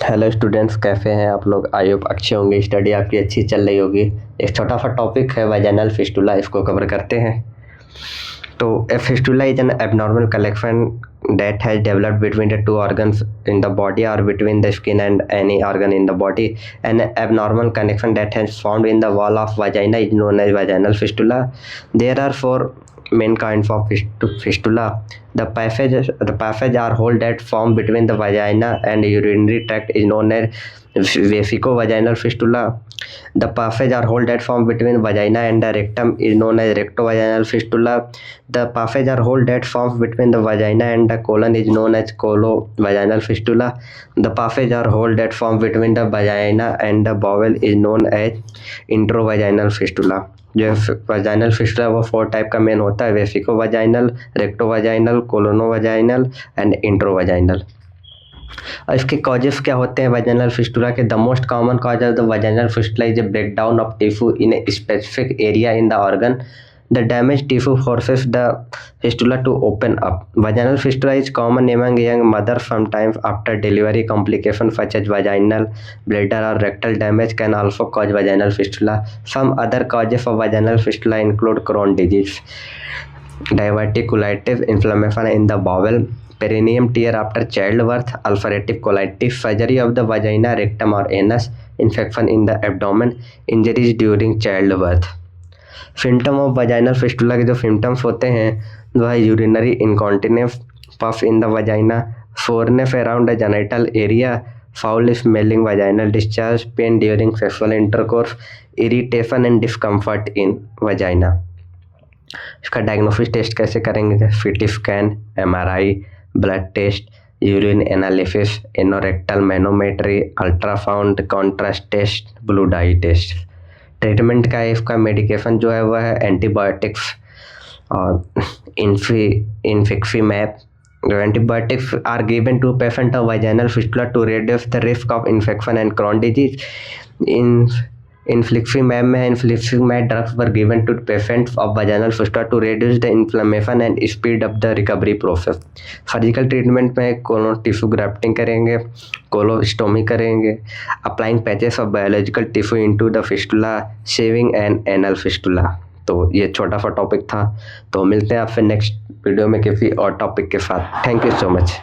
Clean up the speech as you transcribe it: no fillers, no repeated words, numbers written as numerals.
Hello students, कैसे हैं आप लोग? आई होप अच्छे होंगे। स्टडी आपकी अच्छी चल रही होगी। एक छोटा सा टॉपिक है वाजाइनल फिस्टुला, इसको कवर करते हैं। तो a fistula is an abnormal collection that has developed between the two organs in the body or between the skin and any organ in the body. An abnormal connection that has formed in the wall of vagina is known as vaginal fistula. There are four main kinds of fistula. The passage or hole that form between the vagina and urinary tract is known as vesicovaginal fistula. The passage or hole that form between vagina and the rectum is known as rectovaginal fistula. The passage or hole that forms between the vagina and the colon is known as colovaginal fistula. The passage or hole that forms between the vagina and the bowel is known as intravaginal fistula. जो vaginal fistula वो 4 type का main होता है: वेसिकोवाजाइनल, रेक्टोवाजाइनल, कोलोनोवाजाइनल and इंट्रोवाजाइनल। और इसके causes क्या होते हैं वजाइनल फिस्टुला के? The most common cause of the vaginal fistula is a break down of tissue in a specific area in the organ. The damaged tissue forces the fistula to open up. Vaginal fistula is common among young mothers. Sometimes after delivery, complications such as vaginal, bladder or rectal damage can also cause vaginal fistula. Some other causes of vaginal fistula include Crohn's disease, diverticulitis, inflammation in the bowel, perineum tear after childbirth, ulcerative colitis, surgery of the vagina, rectum or anus, infection in the abdomen, injuries during childbirth. Symptom of vaginal fistula के जो symptoms होते हैं वह urinary incontinence, puff in the vagina, soreness around the genital area, foul smelling vaginal discharge, pain during sexual intercourse, irritation and discomfort in vagina. इसका diagnosis test कैसे करेंगे? CT scan, MRI, blood test, urine analysis, anorectal manometry, ultrasound, contrast test, blue dye test. Treatment का है इसका medication जो है वह है एंटीबायोटिक्स और infliximab. Antibiotics are given to patient of vaginal fistula to reduce the risk of infection and Crohn's disease. Infliximab drugs were given to patients of vaginal fistula to reduce the inflammation and speed up the recovery process. Surgical treatment में कोलो tissue grafting करेंगे, colostomy करेंगे, applying patches of biological tissue into the fistula, shaving and anal fistula. तो ये छोटा सा topic था. तो मिलते हैं आपसे नेक्स्ट वीडियो में किसी और टॉपिक के साथ. Thank you so much.